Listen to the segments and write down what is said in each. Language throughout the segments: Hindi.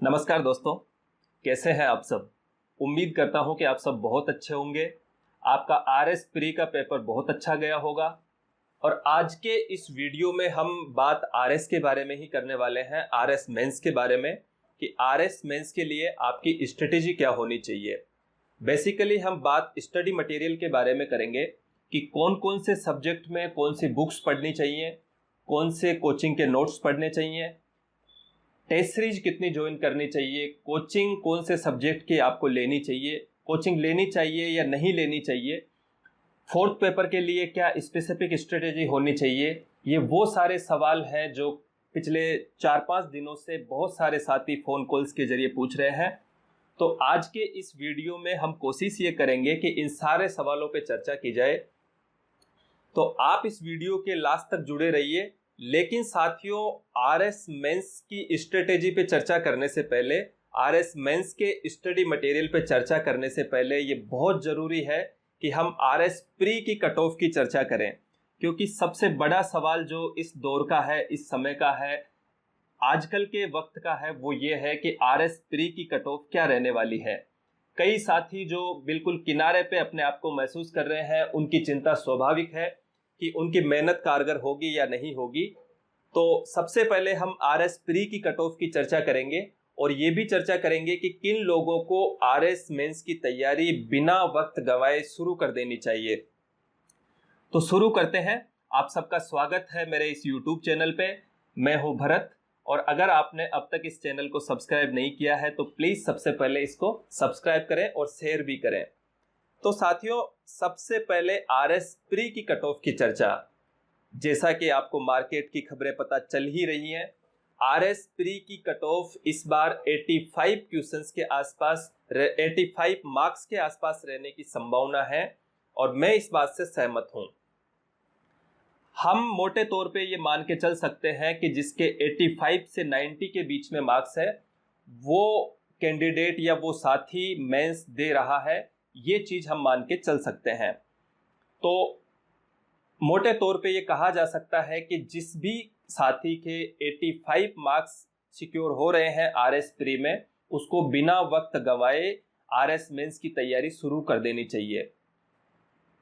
नमस्कार दोस्तों, कैसे हैं आप सब। उम्मीद करता हूं कि आप सब बहुत अच्छे होंगे। आपका आरएस प्री का पेपर बहुत अच्छा गया होगा। और आज के इस वीडियो में हम बात आरएस के बारे में ही करने वाले हैं, आरएस मेंस के बारे में, कि आरएस मेंस के लिए आपकी स्ट्रेटेजी क्या होनी चाहिए। बेसिकली हम बात स्टडी मटेरियल के बारे में करेंगे कि कौन कौन से सब्जेक्ट में कौन सी बुक्स पढ़नी चाहिए, कौन से कोचिंग के नोट्स पढ़ने चाहिए, टेस्ट सीरीज कितनी ज्वाइन करनी चाहिए, कोचिंग कौन से सब्जेक्ट की आपको लेनी चाहिए, कोचिंग लेनी चाहिए या नहीं लेनी चाहिए, फोर्थ पेपर के लिए क्या स्पेसिफिक स्ट्रेटेजी होनी चाहिए। ये वो सारे सवाल हैं जो पिछले 4-5 दिनों से बहुत सारे साथी फ़ोन कॉल्स के जरिए पूछ रहे हैं। तो आज के इस वीडियो में हम कोशिश ये करेंगे कि इन सारे सवालों पे चर्चा की जाए। तो आप इस वीडियो के लास्ट तक जुड़े रहिए। लेकिन साथियों, आरएस मेंस की स्ट्रेटेजी पे चर्चा करने से पहले, आरएस मेंस के स्टडी मटेरियल पे चर्चा करने से पहले ये बहुत ज़रूरी है कि हम आरएस प्री की कट ऑफ की चर्चा करें, क्योंकि सबसे बड़ा सवाल जो इस दौर का है, इस समय का है, आजकल के वक्त का है, वो ये है कि आरएस प्री की कट ऑफ क्या रहने वाली है। कई साथी जो बिल्कुल किनारे पे अपने आप को महसूस कर रहे हैं, उनकी चिंता स्वाभाविक है कि उनकी मेहनत कारगर होगी या नहीं होगी। तो सबसे पहले हम आरएस प्री की कट ऑफ की चर्चा करेंगे और ये भी चर्चा करेंगे कि किन लोगों को आरएस मेंस की तैयारी बिना वक्त गंवाए शुरू कर देनी चाहिए। तो शुरू करते हैं। आप सबका स्वागत है मेरे इस यूट्यूब चैनल पे। मैं हूं भरत, और अगर आपने अब तक इस चैनल को सब्सक्राइब नहीं किया है तो प्लीज़ सबसे पहले इसको सब्सक्राइब करें और शेयर भी करें। तो साथियों, सबसे पहले आरएस प्री की कट ऑफ की चर्चा। जैसा कि आपको मार्केट की खबरें पता चल ही रही हैं, आरएस प्री की कट ऑफ इस बार 85 क्वेश्चंस के आसपास, 85 मार्क्स के आसपास रहने की संभावना है, और मैं इस बात से सहमत हूं। हम मोटे तौर पे ये मान के चल सकते हैं कि जिसके 85 से 90 के बीच में मार्क्स है, वो कैंडिडेट या वो साथी मेंस दे रहा है, ये चीज़ हम मान के चल सकते हैं। तो मोटे तौर पे ये कहा जा सकता है कि जिस भी साथी के 85 मार्क्स सिक्योर हो रहे हैं आरएस प्री में, उसको बिना वक्त गंवाए आरएस मेंस की तैयारी शुरू कर देनी चाहिए।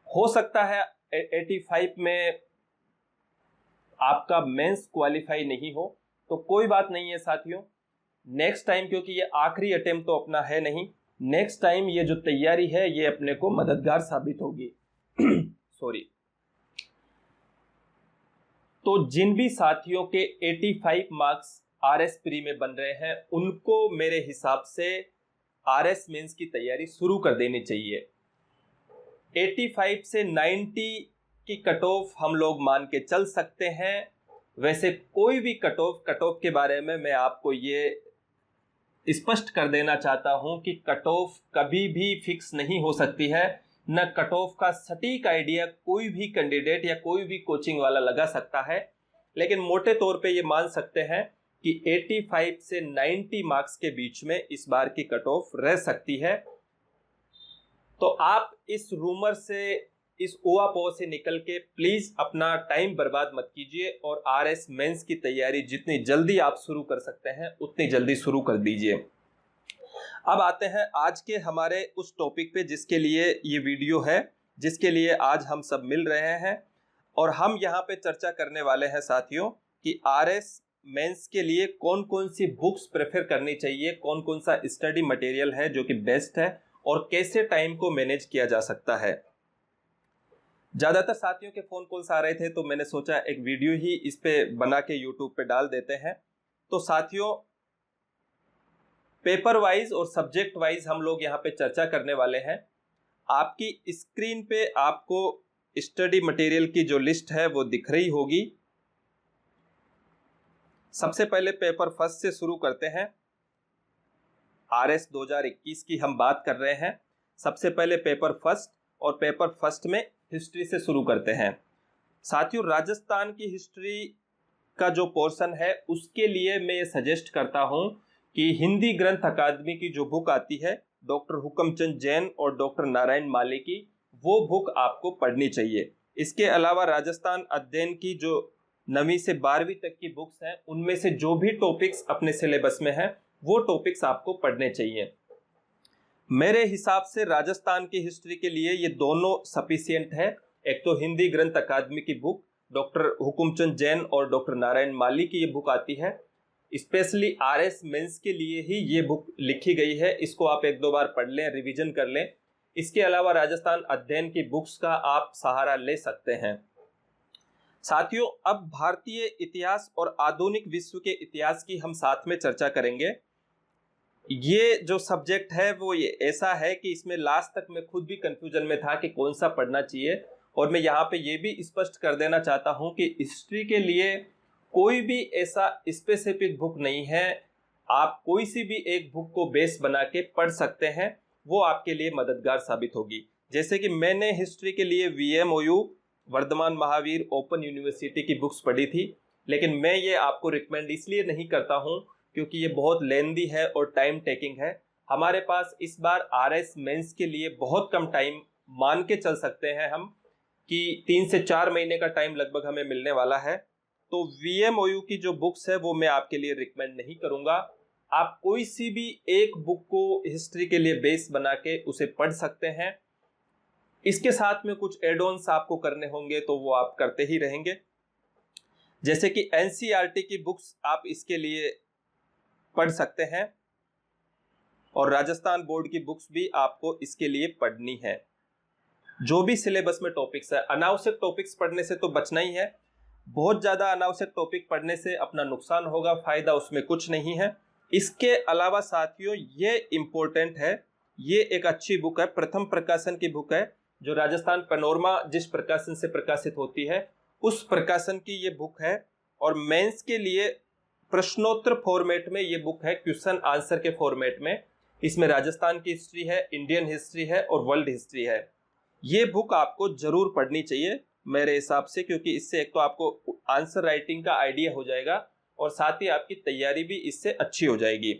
हो सकता है 85 में आपका मेंस क्वालिफाई नहीं हो, तो कोई बात नहीं है साथियों। नेक्स्ट टाइम, क्योंकि ये आखिरी अटेम्प्ट तो अपना है नहीं, नेक्स्ट टाइम ये जो तैयारी है ये अपने को मददगार साबित होगी। सॉरी। तो जिन भी साथियों के 85 मार्क्स आरएस प्री में बन रहे हैं, उनको मेरे हिसाब से आरएस मेंस की तैयारी शुरू कर देनी चाहिए। 85 से 90 की कट ऑफ हम लोग मान के चल सकते हैं। वैसे कोई भी कट ऑफ के बारे में मैं आपको ये स्पष्ट कर देना चाहता हूं कि कट ऑफ कभी भी फिक्स नहीं हो सकती है। न कट ऑफ का सटीक आइडिया कोई भी कैंडिडेट या कोई भी कोचिंग वाला लगा सकता है, लेकिन मोटे तौर पे ये मान सकते हैं कि 85 से 90 मार्क्स के बीच में इस बार की कट ऑफ रह सकती है। तो आप इस रूमर से, इस ऊहापोह से निकल के प्लीज अपना टाइम बर्बाद मत कीजिए, और आरएस मेंस की तैयारी जितनी जल्दी आप शुरू कर सकते हैं उतनी जल्दी शुरू कर दीजिए। अब आते हैं आज के हमारे उस टॉपिक पे जिसके लिए ये वीडियो है, जिसके लिए आज हम सब मिल रहे हैं। और हम यहाँ पे चर्चा करने वाले हैं साथियों कि आरएस मेंस के लिए कौन कौन सी बुक्स प्रेफर करनी चाहिए, कौन कौन सा स्टडी मटेरियल है जो कि बेस्ट है, और कैसे टाइम को मैनेज किया जा सकता है। ज़्यादातर साथियों के फ़ोन कॉल्स आ रहे थे, तो मैंने सोचा एक वीडियो ही इस पे बना के यूट्यूब पे डाल देते हैं। तो साथियों, पेपर वाइज और सब्जेक्ट वाइज हम लोग यहाँ पे चर्चा करने वाले हैं। आपकी स्क्रीन पे आपको स्टडी मटेरियल की जो लिस्ट है वो दिख रही होगी। सबसे पहले पेपर फर्स्ट से शुरू करते हैं। आरएस 2021 की हम बात कर रहे हैं। सबसे पहले पेपर फर्स्ट, और पेपर फर्स्ट में हिस्ट्री से शुरू करते हैं। साथियों, राजस्थान की हिस्ट्री का जो पोर्शन है उसके लिए मैं ये सजेस्ट करता हूं कि हिंदी ग्रंथ अकादमी की जो बुक आती है, डॉक्टर हुकमचंद जैन और डॉक्टर नारायण माले की, वो बुक आपको पढ़नी चाहिए। इसके अलावा राजस्थान अध्ययन की जो 9वीं से 12वीं तक की बुक्स हैं, उनमें से जो भी टॉपिक्स अपने सिलेबस में हैं वो टॉपिक्स आपको पढ़ने चाहिए। मेरे हिसाब से राजस्थान की हिस्ट्री के लिए ये दोनों सफिशिएंट है। एक तो हिंदी ग्रंथ अकादमी की बुक डॉक्टर हुकुमचंद जैन और डॉक्टर नारायण माली की ये बुक आती है, स्पेशली आरएस मेंस के लिए ही ये बुक लिखी गई है। इसको आप एक दो बार पढ़ लें, रिवीजन कर लें। इसके अलावा राजस्थान अध्ययन की बुक्स का आप सहारा ले सकते हैं। साथियों, अब भारतीय इतिहास और आधुनिक विश्व के इतिहास की हम साथ में चर्चा करेंगे। ये जो सब्जेक्ट है वो ये ऐसा है कि इसमें लास्ट तक मैं खुद भी कंफ्यूजन में था कि कौन सा पढ़ना चाहिए। और मैं यहाँ पे ये भी स्पष्ट कर देना चाहता हूँ कि हिस्ट्री के लिए कोई भी ऐसा स्पेसिफिक बुक नहीं है। आप कोई सी भी एक बुक को बेस बना के पढ़ सकते हैं, वो आपके लिए मददगार साबित होगी। जैसे कि मैंने हिस्ट्री के लिए VMOU Vardhman Mahaveer open university की बुक्स पढ़ी थी, लेकिन मैं ये आपको रिकमेंड इसलिए नहीं करता हूँ क्योंकि ये बहुत लेंदी है और टाइम टेकिंग है। हमारे पास इस बार RS मेंस के लिए बहुत कम टाइम मान के चल सकते हैं हम कि 3 से 4 महीने का टाइम लगभग हमें मिलने वाला है। तो VMOU की जो बुक्स है वो मैं आपके लिए रिकमेंड नहीं करूंगा। आप कोई सी भी एक बुक को हिस्ट्री के लिए बेस बना के उसे पढ़ सकते हैं। इसके साथ में कुछ एड ऑन्स आपको करने होंगे तो वो आप करते ही रहेंगे। जैसे कि NCERT की बुक्स आप इसके लिए पढ़ सकते हैं और राजस्थान बोर्ड की बुक्स भी आपको इसके लिए पढ़नी है। जो भी सिलेबस में टॉपिक्स है, अनावश्यक टॉपिक्स पढ़ने से तो बचना ही है। बहुत ज्यादा अनावश्यक टॉपिक पढ़ने से अपना नुकसान होगा, फायदा उसमें कुछ नहीं है। इसके अलावा साथियों ये इंपॉर्टेंट है, ये एक अच्छी बुक है, प्रथम प्रकाशन की बुक है, जो राजस्थान पैनोरमा जिस प्रकाशन से प्रकाशित होती है उस प्रकाशन की ये बुक है। और मेंस के लिए प्रश्नोत्तर फॉर्मेट में ये बुक है, क्वेश्चन आंसर के फॉर्मेट में। इसमें राजस्थान की हिस्ट्री है, इंडियन हिस्ट्री है और वर्ल्ड हिस्ट्री है। ये बुक आपको जरूर पढ़नी चाहिए मेरे हिसाब से, क्योंकि इससे एक तो आपको आंसर राइटिंग का आइडिया हो जाएगा और साथ ही आपकी तैयारी भी इससे अच्छी हो जाएगी।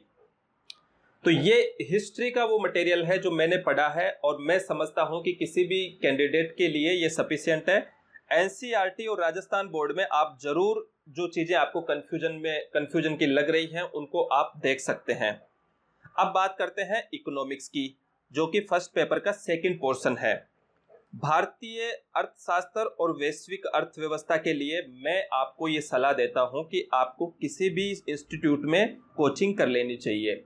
तो ये हिस्ट्री का वो मटेरियल है जो मैंने पढ़ा है और मैं समझता हूं कि किसी भी कैंडिडेट के लिए ये सफिशिएंट है। NCERT और राजस्थान बोर्ड में आप जरूर जो चीजें आपको कंफ्यूजन की लग रही हैं उनको आप देख सकते हैं। अब बात करते हैं इकोनॉमिक्स की, जो कि फर्स्ट पेपर का सेकंड पोर्शन है। भारतीय अर्थशास्त्र और वैश्विक अर्थव्यवस्था के लिए मैं आपको ये सलाह देता हूं कि आपको किसी भी इंस्टीट्यूट में कोचिंग कर लेनी चाहिए।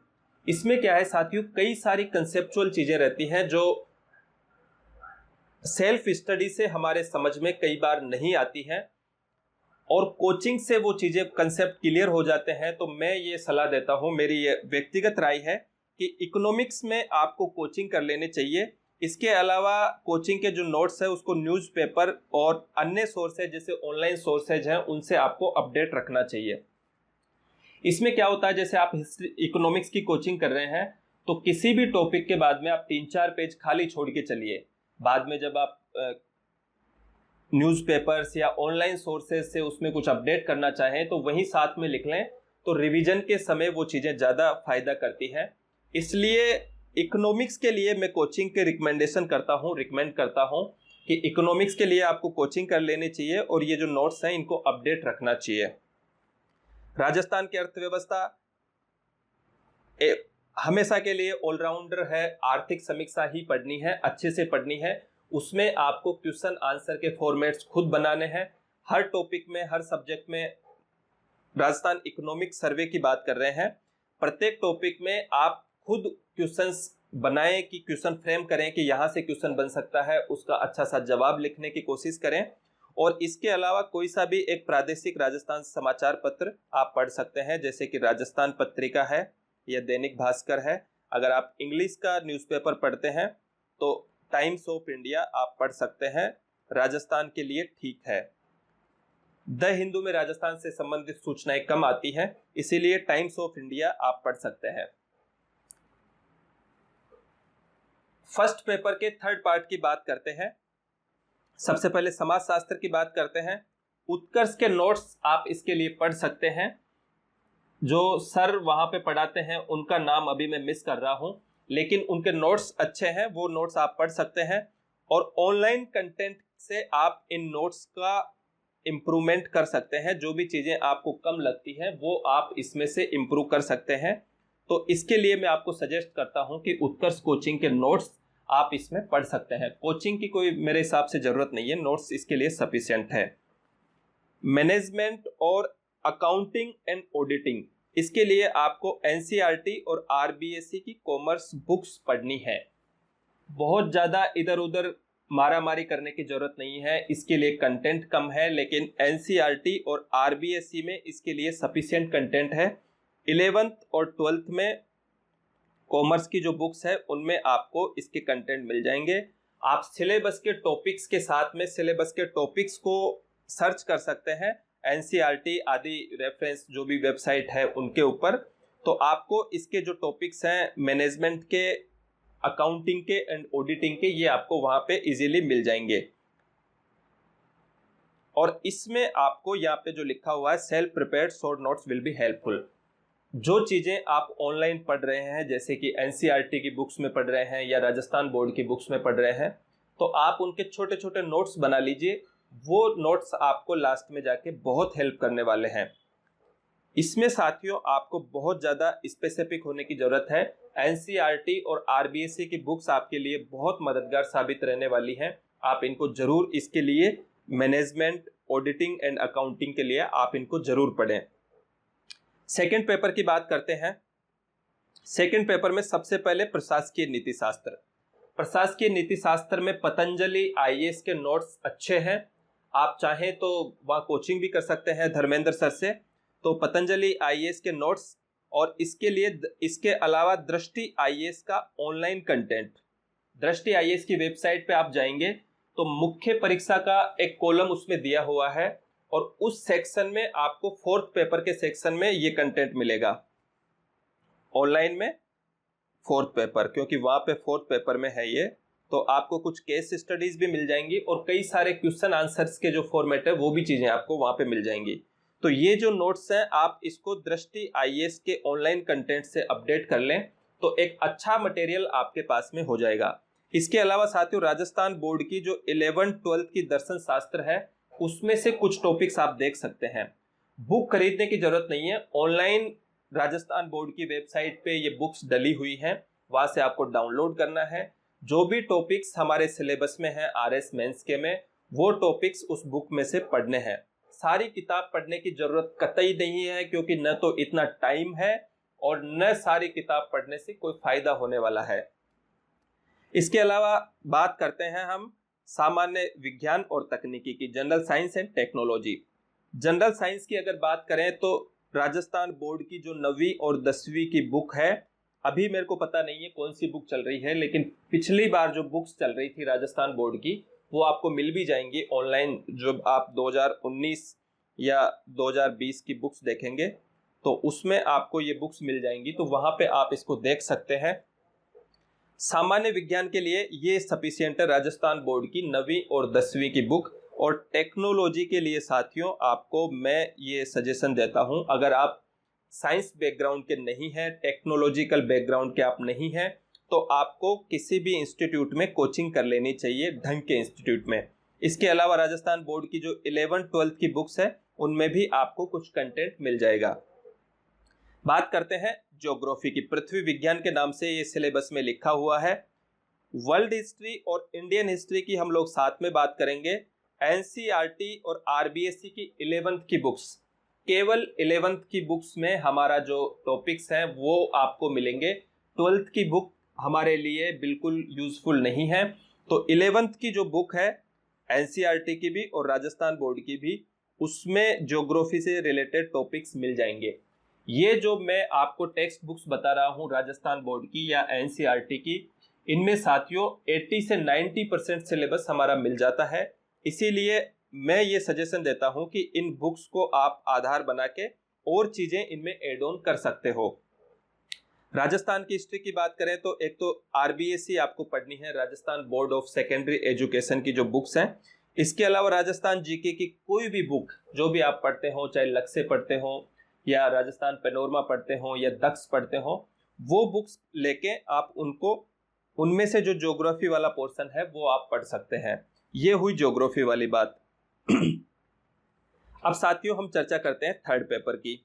इसमें क्या है साथियों, कई सारी कंसेप्चुअल चीजें रहती हैं जो सेल्फ स्टडी से हमारे समझ में कई बार नहीं आती हैं और कोचिंग से वो चीजें कंसेप्ट क्लियर हो जाते हैं। तो मैं ये सलाह देता हूं, मेरी ये व्यक्तिगत राय है कि इकोनॉमिक्स में आपको कोचिंग कर लेनी चाहिए। इसके अलावा कोचिंग के जो नोट्स है उसको न्यूज़पेपर और अन्य सोर्सेज जैसे ऑनलाइन सोर्सेज हैं उनसे आपको अपडेट रखना चाहिए। इसमें क्या होता है, जैसे आप इकोनॉमिक्स की कोचिंग कर रहे हैं तो किसी भी टॉपिक के बाद में आप 3-4 पेज खाली छोड़ के चलिए। बाद में जब आप न्यूज़पेपर्स या ऑनलाइन सोर्सेज से उसमें कुछ अपडेट करना चाहें तो वहीं साथ में लिख लें, तो रिवीजन के समय वो चीज़ें ज़्यादा फायदा करती हैं। इसलिए इकोनॉमिक्स के लिए मैं कोचिंग के रिकमेंड करता हूं कि इकोनॉमिक्स के लिए आपको कोचिंग कर लेनी चाहिए और ये जो नोट्स हैं इनको अपडेट रखना चाहिए। राजस्थान की अर्थव्यवस्था हमेशा के लिए ऑलराउंडर है, आर्थिक समीक्षा ही पढ़नी है, अच्छे से पढ़नी है। उसमें आपको क्वेश्चन आंसर के फॉर्मेट्स खुद बनाने हैं। हर टॉपिक में, हर सब्जेक्ट में, राजस्थान इकोनॉमिक सर्वे की बात कर रहे हैं, प्रत्येक टॉपिक में आप खुद क्वेश्चंस बनाएं कि क्वेश्चन फ्रेम करें कि यहाँ से क्वेश्चन बन सकता है, उसका अच्छा सा जवाब लिखने की कोशिश करें। और इसके अलावा कोई सा भी एक प्रादेशिक राजस्थान समाचार पत्र आप पढ़ सकते हैं, जैसे कि राजस्थान पत्रिका है या दैनिक भास्कर है। अगर आप इंग्लिश का न्यूज़पेपर पढ़ते हैं तो टाइम्स ऑफ इंडिया आप पढ़ सकते हैं, राजस्थान के लिए ठीक है। द हिंदू में राजस्थान से संबंधित सूचनाएं कम आती हैं, इसीलिए टाइम्स ऑफ इंडिया आप पढ़ सकते हैं। फर्स्ट पेपर के थर्ड पार्ट की बात करते हैं। सबसे पहले समाजशास्त्र की बात करते हैं। उत्कर्ष के नोट्स आप इसके लिए पढ़ सकते हैं। जो सर वहां पे पढ़ाते हैं उनका नाम अभी मैं मिस कर रहा हूं, लेकिन उनके नोट्स अच्छे हैं, वो नोट्स आप पढ़ सकते हैं। और ऑनलाइन कंटेंट से आप इन नोट्स का इम्प्रूवमेंट कर सकते हैं। जो भी चीजें आपको कम लगती हैं वो आप इसमें से इम्प्रूव कर सकते हैं। तो इसके लिए मैं आपको सजेस्ट करता हूं कि उत्कर्ष कोचिंग के नोट्स आप इसमें पढ़ सकते हैं। कोचिंग की कोई मेरे हिसाब से जरूरत नहीं है, नोट्स इसके लिए सफिशिएंट है। मैनेजमेंट और अकाउंटिंग एंड ऑडिटिंग, इसके लिए आपको एनसीईआरटी और आरबीएसई की कॉमर्स बुक्स पढ़नी है। बहुत ज़्यादा इधर उधर मारामारी करने की जरूरत नहीं है, इसके लिए कंटेंट कम है, लेकिन एनसीईआरटी और आरबीएसई में इसके लिए सफिशिएंट कंटेंट है। 11th और 12th में कॉमर्स की जो बुक्स है उनमें आपको इसके कंटेंट मिल जाएंगे। आप सिलेबस के टॉपिक्स के साथ में सिलेबस के टॉपिक्स को सर्च कर सकते हैं एनसीईआरटी आदि रेफरेंस जो भी वेबसाइट है उनके ऊपर। तो आपको इसके जो टॉपिक्स हैं मैनेजमेंट के, अकाउंटिंग के एंड ऑडिटिंग के, ये आपको वहां पे इजीली मिल जाएंगे। और इसमें आपको यहाँ पे जो लिखा हुआ है self prepared short notes will be helpful. जो चीजें आप ऑनलाइन पढ़ रहे हैं, जैसे कि एनसीईआरटी की बुक्स में पढ़ रहे हैं या राजस्थान बोर्ड की बुक्स में पढ़ रहे हैं, तो आप उनके छोटे छोटे नोट्स बना लीजिए। वो नोट्स आपको लास्ट में जाके बहुत हेल्प करने वाले हैं। इसमें साथियों आपको बहुत ज़्यादा स्पेसिफिक होने की ज़रूरत है। एनसीईआरटी और आरबीएसई की बुक्स आपके लिए बहुत मददगार साबित रहने वाली हैं। आप इनको जरूर, इसके लिए मैनेजमेंट, ऑडिटिंग एंड अकाउंटिंग के लिए आप इनको जरूर पढ़ें। सेकेंड पेपर की बात करते हैं। सेकेंड पेपर में सबसे पहले प्रशासकीय नीति शास्त्र। प्रशासकीय नीति शास्त्र में पतंजलि आईएएस के नोट्स अच्छे हैं। आप चाहें तो वहाँ कोचिंग भी कर सकते हैं धर्मेंद्र सर से। तो पतंजलि आईएएस के नोट्स, और इसके लिए इसके अलावा दृष्टि आईएएस का ऑनलाइन कंटेंट, दृष्टि आईएएस की वेबसाइट पे आप जाएंगे तो मुख्य परीक्षा का एक कॉलम उसमें दिया हुआ है, और उस सेक्शन में आपको फोर्थ पेपर के सेक्शन में ये कंटेंट मिलेगा ऑनलाइन में। फोर्थ पेपर, क्योंकि वहां पे फोर्थ पेपर में है ये, तो आपको कुछ केस स्टडीज भी मिल जाएंगी और कई सारे क्वेश्चन आंसर्स के जो फॉर्मेट है वो भी चीजें आपको वहां पे मिल जाएंगी। तो ये जो नोट्स हैं आप इसको दृष्टि आईएएस के ऑनलाइन कंटेंट से अपडेट कर लें तो एक अच्छा मटेरियल आपके पास में हो जाएगा। इसके अलावा साथियों राजस्थान बोर्ड की जो 11th-12th की दर्शन शास्त्र है उसमें से कुछ टॉपिक्स आप देख सकते हैं। बुक खरीदने की जरूरत नहीं है, ऑनलाइन राजस्थान बोर्ड की वेबसाइट पे ये बुक्स डली हुई हैं, वहां से आपको डाउनलोड करना है। जो भी टॉपिक्स हमारे सिलेबस में है आरएस मेंस के में, वो टॉपिक्स उस बुक में से पढ़ने हैं। सारी किताब पढ़ने की जरूरत कतई नहीं है, क्योंकि न तो इतना टाइम है और न सारी किताब पढ़ने से कोई फायदा होने वाला है। इसके अलावा बात करते हैं हम सामान्य विज्ञान और तकनीकी की, general science and technology. General science की अगर बात करें तो राजस्थान बोर्ड की जो 9वीं और 10वीं की बुक है, अभी मेरे को पता नहीं है कौन सी बुक चल रही है, लेकिन पिछली बार जो बुक्स चल रही थी राजस्थान बोर्ड की वो आपको मिल भी जाएंगी ऑनलाइन। जो आप 2019 या 2020 की बुक्स देखेंगे तो उसमें आपको ये बुक्स मिल जाएंगी, तो वहां पे आप इसको देख सकते हैं। सामान्य विज्ञान के लिए ये सफिशिएंट है राजस्थान बोर्ड की 9वीं और 10वीं की बुक। और टेक्नोलॉजी के लिए साथियों आपको मैं ये सजेशन देता हूं, अगर आप साइंस बैकग्राउंड के नहीं हैं, टेक्नोलॉजिकल बैकग्राउंड के आप नहीं हैं, तो आपको किसी भी इंस्टीट्यूट में कोचिंग कर लेनी चाहिए, ढंग के इंस्टीट्यूट में। इसके अलावा राजस्थान बोर्ड की जो 11th-12th की बुक्स है उनमें भी आपको कुछ कंटेंट मिल जाएगा। बात करते हैं ज्योग्राफी की। पृथ्वी विज्ञान के नाम से ये सिलेबस में लिखा हुआ है। वर्ल्ड हिस्ट्री और इंडियन हिस्ट्री की हम लोग साथ में बात करेंगे। एनसीईआरटी और आरबीएसई की 11th की बुक्स, केवल 11th की बुक्स में हमारा जो टॉपिक्स है वो आपको मिलेंगे। 12th की बुक हमारे लिए बिल्कुल यूजफुल नहीं है। तो 11th की जो बुक है एनसीईआरटी की भी और राजस्थान बोर्ड की भी, उसमें ज्योग्राफी से रिलेटेड टॉपिक्स मिल जाएंगे। ये जो मैं आपको टेक्स्ट बुक्स बता रहा हूँ राजस्थान बोर्ड की या एनसीईआरटी की, इनमें साथियों 80 से 90% सिलेबस हमारा मिल जाता है। इसीलिए मैं ये सजेशन देता हूं कि इन बुक्स को आप आधार बना के और चीजें इनमें एड ऑन कर सकते हो। राजस्थान की हिस्ट्री की बात करें तो एक तो आरबीएसई आपको पढ़नी है, Rajasthan board of secondary education की जो बुक्स हैं। इसके अलावा राजस्थान जीके की कोई भी बुक जो भी आप पढ़ते हो, चाहे लक्ष्य पढ़ते हो या राजस्थान पैनोरमा पढ़ते हो या दक्ष पढ़ते हो, वो बुक्स लेके आप उनको, उनमें से जो ज्योग्राफी वाला पोर्शन है वो आप पढ़ सकते हैं। ये हुई ज्योग्राफी वाली बात। अब साथियों हम चर्चा करते हैं थर्ड पेपर की।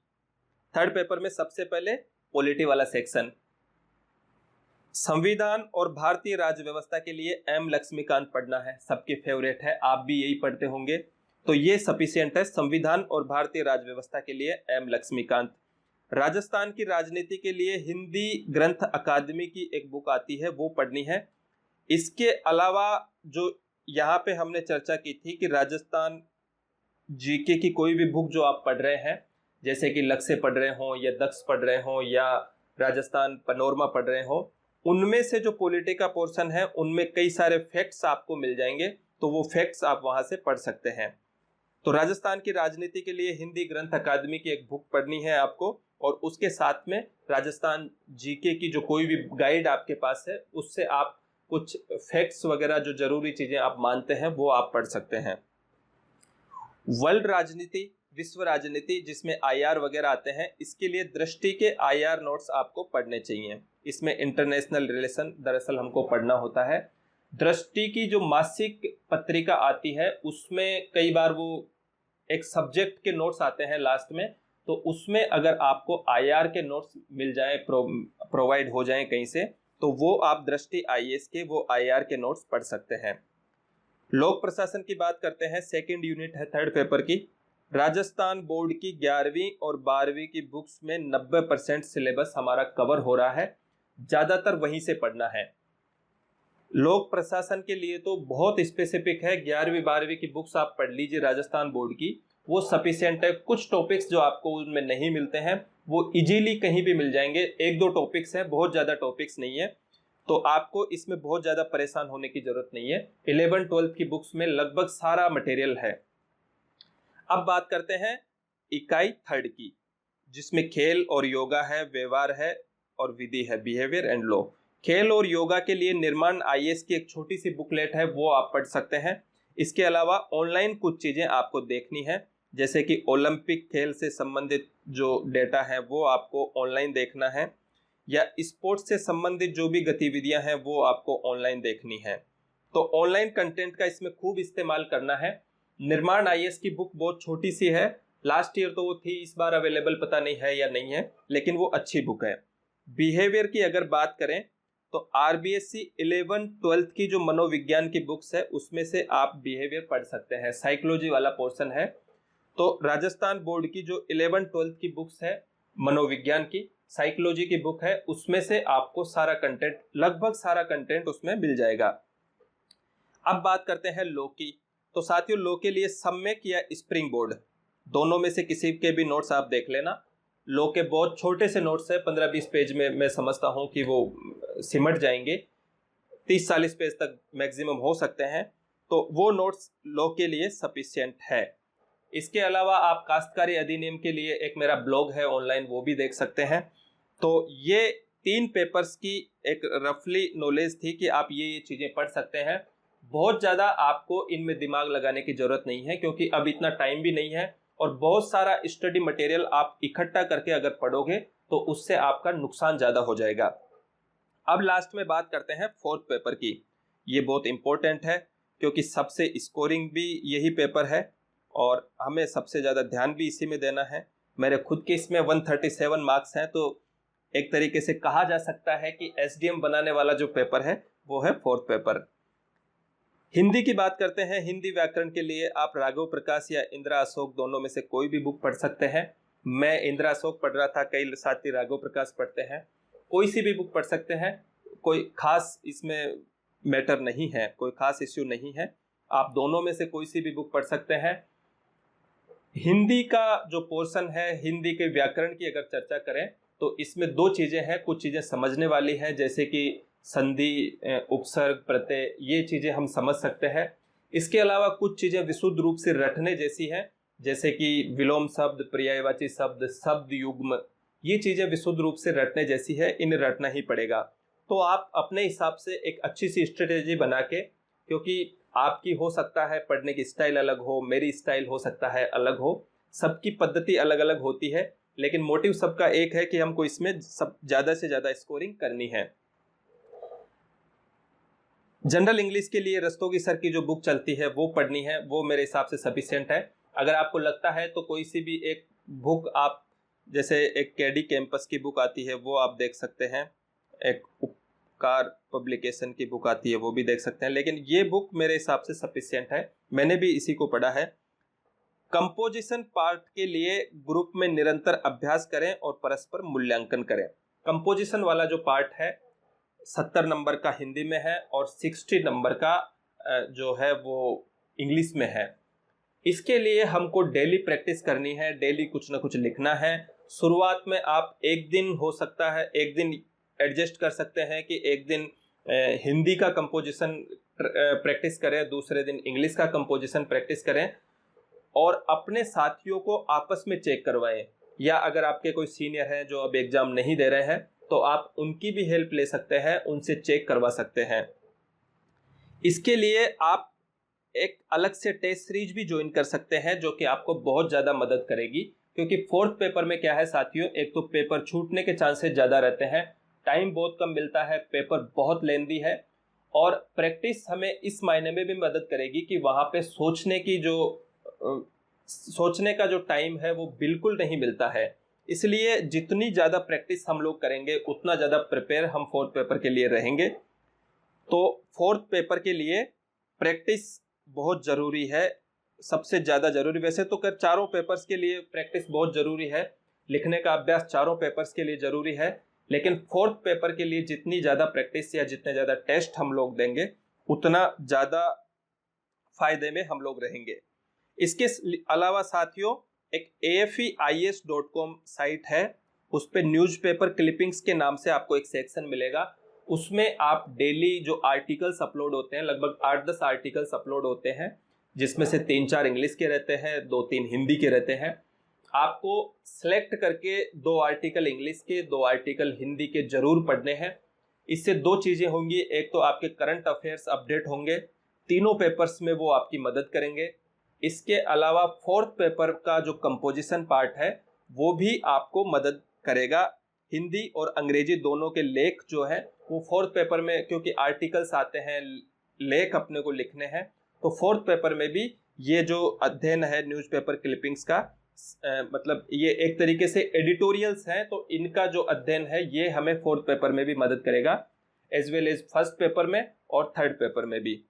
थर्ड पेपर में सबसे पहले पॉलिटी वाला सेक्शन। संविधान और भारतीय राज्य व्यवस्था के लिए एम लक्ष्मीकांत पढ़ना है, सबके फेवरेट है, आप भी यही पढ़ते होंगे, तो ये सफिशिएंट है। संविधान और भारतीय राज्य व्यवस्था के लिए एम लक्ष्मीकांत। राजस्थान की राजनीति के लिए हिंदी ग्रंथ अकादमी की एक बुक आती है, वो पढ़नी है। इसके अलावा जो यहाँ पे हमने चर्चा की थी कि राजस्थान जीके की कोई भी बुक जो आप पढ़ रहे हैं, जैसे कि लक्ष्य पढ़ रहे हो या दक्ष पढ़ रहे हो या राजस्थान पनोरमा पढ़ रहे हो, उनमें से जो पॉलिटी का पोर्शन है उनमें कई सारे फैक्ट्स आपको मिल जाएंगे, तो वो फैक्ट्स आप वहां से पढ़ सकते हैं। तो राजस्थान की राजनीति के लिए हिंदी ग्रंथ अकादमी की एक बुक पढ़नी है आपको, और उसके साथ में राजस्थान जीके की जो कोई भी गाइड आपके पास है उससे आप कुछ फैक्ट्स वगैरह जो जरूरी चीजें आप मानते हैं वो आप पढ़ सकते हैं। वर्ल्ड राजनीति, विश्व राजनीति जिसमें आईआर वगैरह आते हैं, इसके लिए दृष्टि के आईआर नोट्स आपको पढ़ने चाहिए। इसमें इंटरनेशनल रिलेशन दरअसल हमको पढ़ना होता है। दृष्टि की जो मासिक पत्रिका आती है उसमें कई बार वो एक सब्जेक्ट के नोट्स आते हैं लास्ट में, तो उसमें अगर आपको आईआर के नोट्स मिल जाए, प्रोवाइड हो जाए कहीं से, तो वो आप दृष्टि आईएएस के वो आईआर के नोट्स पढ़ सकते हैं। लोक प्रशासन की बात करते हैं, सेकंड यूनिट है थर्ड पेपर की। राजस्थान बोर्ड की 11वीं और 12वीं की बुक्स में 90% सिलेबस हमारा कवर हो रहा है, ज्यादातर वहीं से पढ़ना है। लोक प्रशासन के लिए तो बहुत स्पेसिफिक है, 11वीं 12वीं की बुक्स आप पढ़ लीजिए राजस्थान बोर्ड की, वो सफिशिएंट है। कुछ टॉपिक्स जो आपको उनमें नहीं मिलते हैं वो इजीली कहीं भी मिल जाएंगे, एक दो टॉपिक्स है, बहुत ज्यादा टॉपिक्स नहीं है, तो आपको इसमें बहुत ज्यादा परेशान होने की जरूरत नहीं है। 11 12 की बुक्स में लगभग सारा मटेरियल है। अब बात करते हैं इकाई थर्ड की, जिसमें खेल और योगा है, व्यवहार है और विधि है, बिहेवियर एंड लॉ। खेल और योगा के लिए निर्माण आईएएस की एक छोटी सी बुकलेट है, वो आप पढ़ सकते हैं। इसके अलावा ऑनलाइन कुछ चीजें आपको देखनी है, जैसे कि ओलंपिक खेल से संबंधित जो डेटा है वो आपको ऑनलाइन देखना है, या स्पोर्ट्स से संबंधित जो भी गतिविधियां हैं वो आपको ऑनलाइन देखनी है। तो ऑनलाइन कंटेंट का इसमें खूब इस्तेमाल करना है। निर्माण आईएएस की बुक बहुत छोटी सी है, लास्ट ईयर तो वो थी, इस बार अवेलेबल पता नहीं है या नहीं है, लेकिन वो अच्छी बुक है। बिहेवियर की अगर बात करें तो आरबीएससी 11 12 की जो मनोविज्ञान की बुक्स है उसमें से आप बिहेवियर पढ़ सकते हैं, साइकोलॉजी वाला पोर्शन है। तो राजस्थान बोर्ड की जो 11 12 की बुक्स है मनोविज्ञान की, साइकोलॉजी की बुक है, उसमें से आपको सारा कंटेंट, लगभग सारा कंटेंट उसमें मिल जाएगा। अब बात करते हैं लॉ की। तो साथियों, लॉ के लिए सम्यक या स्प्रिंग बोर्ड, दोनों में से किसी के भी नोट्स आप देख लेना। लॉ के बहुत छोटे से नोट्स है, 15-20 पेज में मैं समझता हूं कि वो सिमट जाएंगे, 30-40 पेज तक मैक्सिमम हो सकते हैं, तो वो नोट्स लॉ के लिए सफिशिएंट है। इसके अलावा आप काश्तकारी अधिनियम के लिए एक मेरा ब्लॉग है ऑनलाइन, वो भी देख सकते हैं। तो ये 3 पेपर्स की एक रफली नॉलेज थी कि आप ये चीजें पढ़ सकते हैं। बहुत ज़्यादा आपको इनमें दिमाग लगाने की ज़रूरत नहीं है, क्योंकि अब इतना टाइम भी नहीं है, और बहुत सारा स्टडी मटेरियल आप इकट्ठा करके अगर पढ़ोगे तो उससे आपका नुकसान ज़्यादा हो जाएगा। अब लास्ट में बात करते हैं फोर्थ पेपर की। ये बहुत इंपॉर्टेंट है क्योंकि सबसे स्कोरिंग भी यही पेपर है और हमें सबसे ज़्यादा ध्यान भी इसी में देना है। मेरे खुद के इसमें 137 मार्क्स हैं, तो एक तरीके से कहा जा सकता है कि एसडीएम बनाने वाला जो पेपर है वो है फोर्थ पेपर। हिंदी की बात करते हैं। हिंदी व्याकरण के लिए आप राघव प्रकाश या इंदिरा अशोक दोनों में से कोई भी बुक पढ़ सकते हैं। मैं इंदिरा अशोक पढ़ रहा था, कई साथी राघव प्रकाश पढ़ते हैं, कोई सी भी बुक पढ़ सकते हैं, कोई खास इसमें मैटर नहीं है, कोई खास इश्यू नहीं है, आप दोनों में से कोई सी भी बुक पढ़ सकते हैं। हिंदी का जो पोर्शन है, हिंदी के व्याकरण की अगर चर्चा करें तो इसमें 2 चीज़ें हैं, कुछ चीज़ें समझने वाली हैं, जैसे कि संधि, उपसर्ग, प्रत्यय, ये चीज़ें हम समझ सकते हैं। इसके अलावा कुछ चीज़ें विशुद्ध रूप से रटने जैसी हैं, जैसे कि विलोम शब्द, पर्यायवाची शब्द, शब्द युग्म, ये चीज़ें विशुद्ध रूप से रटने जैसी है, इन्हें रटना ही पड़ेगा। तो आप अपने हिसाब से एक अच्छी सी स्ट्रेटेजी बना के, क्योंकि आपकी हो सकता है पढ़ने की स्टाइल अलग हो, मेरी स्टाइल हो सकता है अलग हो, सबकी पद्धति अलग अलग होती है, लेकिन मोटिव सबका एक है कि हमको इसमें सब ज़्यादा से ज़्यादा स्कोरिंग करनी है। जनरल इंग्लिश के लिए रस्तोगी सर की जो बुक चलती है वो पढ़नी है, वो मेरे हिसाब से सफिशिएंट है। अगर आपको लगता है तो कोई सी भी एक बुक आप जैसे एक केडी कैंपस की बुक आती है वो आप देख सकते हैं, एक उपकार पब्लिकेशन की बुक आती है वो भी देख सकते हैं, लेकिन ये बुक मेरे हिसाब से सफिशिएंट है, मैंने भी इसी को पढ़ा है। कंपोजिशन पार्ट के लिए ग्रुप में निरंतर अभ्यास करें और परस्पर मूल्यांकन करें। कंपोजिशन वाला जो पार्ट है 70 नंबर का हिंदी में है और 60 नंबर का जो है वो इंग्लिश में है। इसके लिए हमको डेली प्रैक्टिस करनी है, डेली कुछ ना कुछ लिखना है। शुरुआत में आप एक दिन हो सकता है, एक दिन एडजस्ट कर सकते हैं कि एक दिन हिंदी का कंपोजिशन प्रैक्टिस करें, दूसरे दिन इंग्लिश का कंपोजिशन प्रैक्टिस करें और अपने साथियों को आपस में चेक करवाएं, या अगर आपके कोई सीनियर हैं जो अब एग्जाम नहीं दे रहे हैं तो आप उनकी भी हेल्प ले सकते हैं, उनसे चेक करवा सकते हैं। इसके लिए आप एक अलग से टेस्ट सीरीज भी ज्वाइन कर सकते हैं जो कि आपको बहुत ज़्यादा मदद करेगी, क्योंकि फोर्थ पेपर में क्या है साथियों, एक तो पेपर छूटने के चांसेस ज़्यादा रहते हैं, टाइम बहुत कम मिलता है, पेपर बहुत लेंदी है और प्रैक्टिस हमें इस मायने में भी मदद करेगी कि वहाँ पे सोचने का जो टाइम है वो बिल्कुल नहीं मिलता है। इसलिए जितनी ज़्यादा प्रैक्टिस हम लोग करेंगे उतना ज़्यादा प्रिपेयर हम फोर्थ पेपर के लिए रहेंगे। तो फोर्थ पेपर के लिए प्रैक्टिस बहुत ज़रूरी है, सबसे ज़्यादा ज़रूरी। वैसे तो कर चारों पेपर्स के लिए प्रैक्टिस बहुत ज़रूरी है, लिखने का अभ्यास चारों पेपर्स के लिए ज़रूरी है, लेकिन फोर्थ पेपर के लिए जितनी ज़्यादा प्रैक्टिस या जितने ज़्यादा टेस्ट हम लोग देंगे उतना ज़्यादा फायदे में हम लोग रहेंगे। इसके अलावा साथियों एक AFEIAS.com साइट है, उस पर न्यूज़पेपर क्लिपिंग्स के नाम से आपको एक सेक्शन मिलेगा। उसमें आप डेली जो आर्टिकल्स अपलोड होते हैं, लगभग 8-10 आर्टिकल्स अपलोड होते हैं, जिसमें से 3-4 इंग्लिश के रहते हैं, 2-3 हिंदी के रहते हैं। आपको सेलेक्ट करके 2 आर्टिकल इंग्लिश के, 2 आर्टिकल हिंदी के जरूर पढ़ने हैं। इससे 2 चीज़ें होंगी, एक तो आपके करंट अफेयर्स अपडेट होंगे, तीनों पेपर्स में वो आपकी मदद करेंगे। इसके अलावा फोर्थ पेपर का जो कंपोजिशन पार्ट है वो भी आपको मदद करेगा। हिंदी और अंग्रेजी दोनों के लेख जो है वो फोर्थ पेपर में, क्योंकि आर्टिकल्स आते हैं, लेख अपने को लिखने हैं, तो फोर्थ पेपर में भी ये जो अध्ययन है न्यूज़पेपर क्लिपिंग्स का, मतलब ये एक तरीके से एडिटोरियल्स हैं, तो इनका जो अध्ययन है ये हमें फोर्थ पेपर में भी मदद करेगा, as well as first paper में और थर्ड पेपर में भी।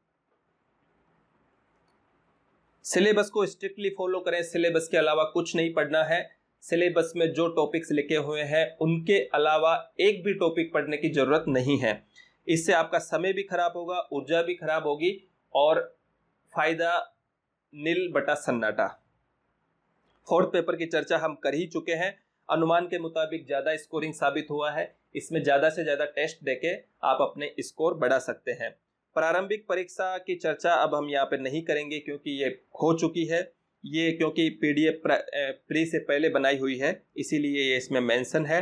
सिलेबस को स्ट्रिक्टली फॉलो करें, सिलेबस के अलावा कुछ नहीं पढ़ना है। सिलेबस में जो टॉपिक्स लिखे हुए हैं उनके अलावा एक भी टॉपिक पढ़ने की जरूरत नहीं है। इससे आपका समय भी खराब होगा, ऊर्जा भी खराब होगी और फायदा नील बटा सन्नाटा। फोर्थ पेपर की चर्चा हम कर ही चुके हैं, अनुमान के मुताबिक ज़्यादा स्कोरिंग साबित हुआ है, इसमें ज़्यादा से ज़्यादा टेस्ट देके आप अपने स्कोर बढ़ा सकते हैं। प्रारंभिक परीक्षा की चर्चा अब हम यहाँ पे नहीं करेंगे क्योंकि ये हो चुकी है, ये क्योंकि PDF प्री से पहले बनाई हुई है इसीलिए ये इसमें मेंशन है।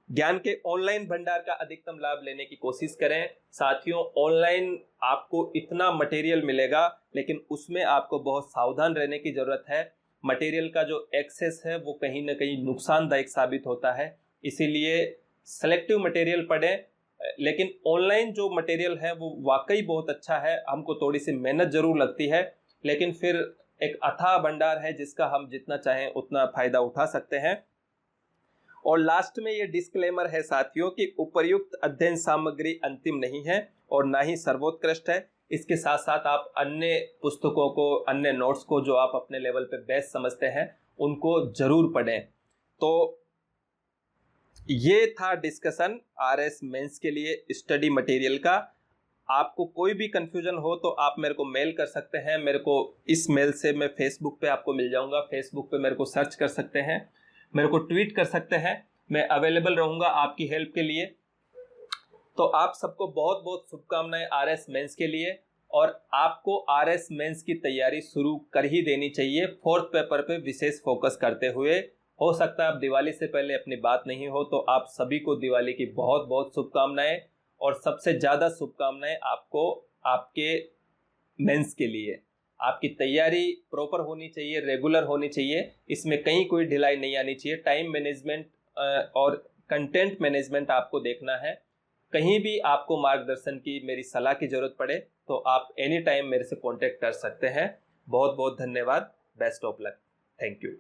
ज्ञान के ऑनलाइन भंडार का अधिकतम लाभ लेने की कोशिश करें साथियों। ऑनलाइन आपको इतना मटेरियल मिलेगा, लेकिन उसमें आपको बहुत सावधान रहने की ज़रूरत है। मटेरियल का जो एक्सेस है वो कहीं ना कहीं नुकसानदायक साबित होता है, इसीलिए सेलेक्टिव मटेरियल पढ़ें। लेकिन ऑनलाइन जो मटेरियल है वो वाकई बहुत अच्छा है, हमको थोड़ी सी मेहनत ज़रूर लगती है, लेकिन फिर एक अथाह भंडार है जिसका हम जितना चाहें उतना फ़ायदा उठा सकते हैं। और लास्ट में ये डिस्क्लेमर है साथियों कि उपर्युक्त अध्ययन सामग्री अंतिम नहीं है और ना ही सर्वोत्कृष्ट है। इसके साथ साथ आप अन्य पुस्तकों को, अन्य नोट्स को जो आप अपने लेवल पे बेस्ट समझते हैं उनको ज़रूर पढ़ें। तो ये था डिस्कशन RS मेंस के लिए स्टडी मटेरियल का। आपको कोई भी कंफ्यूजन हो तो आप मेरे को मेल कर सकते हैं, मेरे को इस मेल से मैं फेसबुक पे आपको मिल जाऊंगा, फेसबुक पे मेरे को सर्च कर सकते हैं, मेरे को ट्वीट कर सकते हैं, मैं अवेलेबल रहूंगा आपकी हेल्प के लिए। तो आप सबको बहुत बहुत शुभकामनाएं RS मेंस के लिए, और आपको RS मेंस की तैयारी शुरू कर ही देनी चाहिए, फोर्थ पेपर पे विशेष फोकस करते हुए। हो सकता है अब दिवाली से पहले अपनी बात नहीं हो, तो आप सभी को दिवाली की बहुत बहुत शुभकामनाएं, और सबसे ज़्यादा शुभकामनाएं आपको आपके मेंस के लिए। आपकी तैयारी प्रॉपर होनी चाहिए, रेगुलर होनी चाहिए, इसमें कहीं कोई ढिलाई नहीं आनी चाहिए। टाइम मैनेजमेंट और कंटेंट मैनेजमेंट आपको देखना है। कहीं भी आपको मार्गदर्शन की, मेरी सलाह की ज़रूरत पड़े तो आप एनी टाइम मेरे से कांटेक्ट कर सकते हैं। बहुत बहुत धन्यवाद। Best of luck. Thank you.